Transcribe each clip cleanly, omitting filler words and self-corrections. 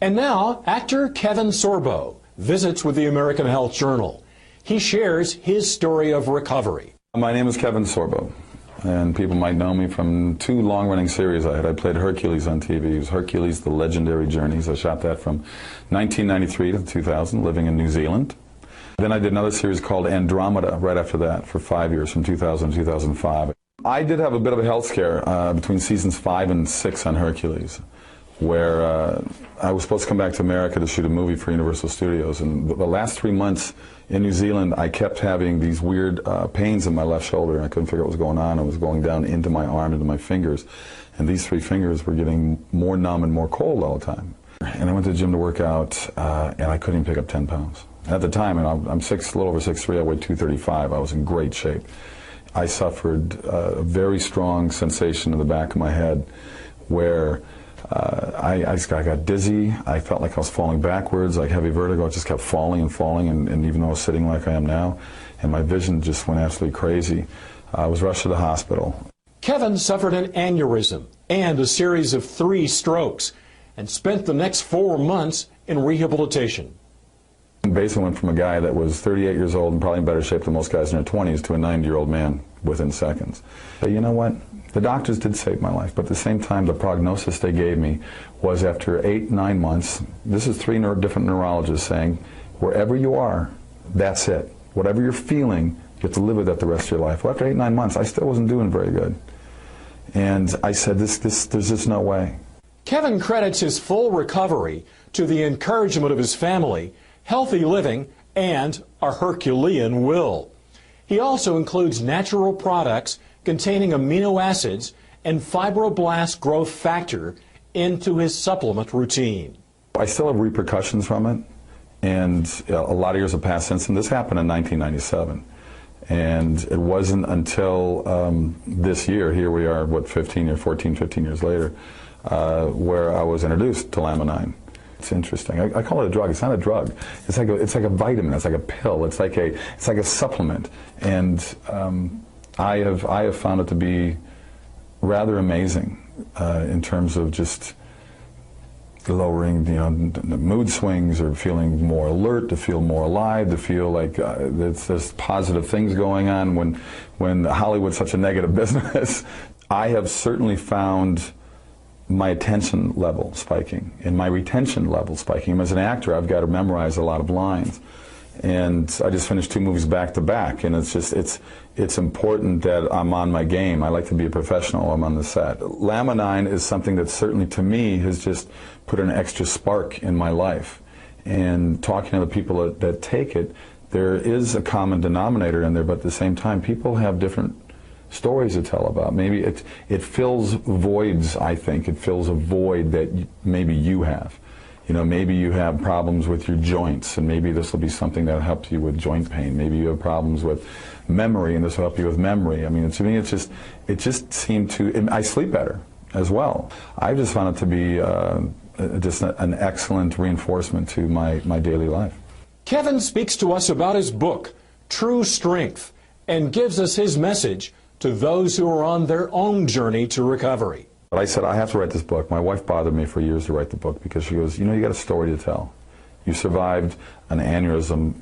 And now, actor Kevin Sorbo visits with the American Health Journal. He shares his story of recovery. My name is Kevin Sorbo, and people might know me from two long-running series I had. I played Hercules on TV. It was Hercules: The Legendary Journeys. I shot that from 1993 to 2000, living in New Zealand. Then I did another series called Andromeda right after that for 5 years, from 2000 to 2005. I did have a bit of a health scare between seasons 5 and 6 on Hercules, where I was supposed to come back to America to shoot a movie for Universal Studios, and the last 3 months in New Zealand I kept having these weird pains in my left shoulder, and I couldn't figure out what was going on. It was going down into my arm, into my fingers, and these 3 fingers were getting more numb and more cold all the time. And I went to the gym to work out, and I couldn't even pick up 10 pounds. At the time, and I'm a little over 6'3", I weighed 235, I was in great shape. I suffered a very strong sensation in the back of my head where I got dizzy. I felt like I was falling backwards, like heavy vertigo. I just kept falling and falling, and even though I was sitting like I am now, and my vision just went absolutely crazy. I was rushed to the hospital. Kevin suffered an aneurysm and a series of 3 strokes and spent the next 4 months in rehabilitation. Basically went from a guy that was 38 years old and probably in better shape than most guys in their 20s to a 90-year-old man within seconds. But you know what? The doctors did save my life, but at the same time, the prognosis they gave me was after 8-9 months, this is 3 different neurologists saying, wherever you are, that's it. Whatever you're feeling, you have to live with that the rest of your life. Well, after 8-9 months, I still wasn't doing very good. And I said, there's just no way. Kevin credits his full recovery to the encouragement of his family, healthy living, and a Herculean will. He also includes natural products containing amino acids and fibroblast growth factor into his supplement routine. I still have repercussions from it, and a lot of years have passed since, and this happened in 1997. And it wasn't until this year, here we are, what, 15 years later, where I was introduced to Lammininene. It's interesting. I call it a drug. It's not a drug. It's like a vitamin. It's like a pill. It's like a supplement. And I have found it to be rather amazing in terms of just lowering, the mood swings, or feeling more alert, to feel more alive, to feel like there's positive things going on when Hollywood's such a negative business. I have certainly found my attention level spiking and my retention level spiking. As an actor, I've got to memorize a lot of lines, and I just finished 2 movies back to back, and it's important that I'm on my game. I like to be a professional. I'm on the set. Lammininene is something that certainly to me has just put an extra spark in my life, and talking to the people that take it, there is a common denominator in there, but at the same time people have different stories to tell about. Maybe it fills voids, I think. It fills a void that maybe you have. Maybe you have problems with your joints, and maybe this will be something that helps you with joint pain. Maybe you have problems with memory, and this will help you with memory. I mean, to me, it just seemed to, I sleep better as well. I just found it to be just an excellent reinforcement to my daily life. Kevin speaks to us about his book, True Strength, and gives us his message to those who are on their own journey to recovery. But I said, I have to write this book. My wife bothered me for years to write the book because she goes, you got a story to tell. You survived an aneurysm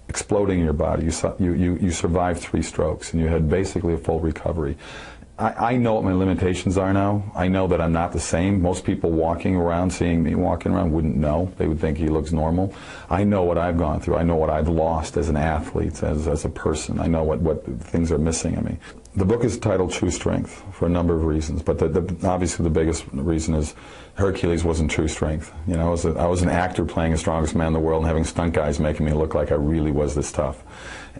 exploding in your body. You survived 3 strokes, and you had basically a full recovery. I know what my limitations are now. I know that I'm not the same. Most people walking around, seeing me walking around, wouldn't know. They would think he looks normal. I know what I've gone through. I know what I've lost as an athlete, as a person. I know what things are missing in me. The book is titled True Strength for a number of reasons, but obviously the biggest reason is Hercules wasn't true strength. I was an actor playing the strongest man in the world and having stunt guys making me look like I really was this tough.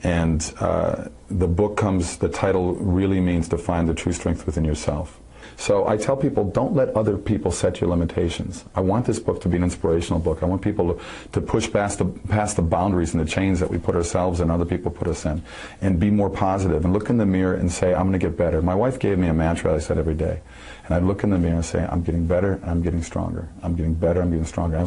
And the title really means to find the true strength within yourself. So I tell people, don't let other people set your limitations. I want this book to be an inspirational book. I want people to push past the boundaries and the chains that we put ourselves and other people put us in, and be more positive, and look in the mirror and say, I'm going to get better. My wife gave me a mantra I said every day, and I'd look in the mirror and say, I'm getting better and I'm getting stronger. I'm getting better, I'm getting stronger.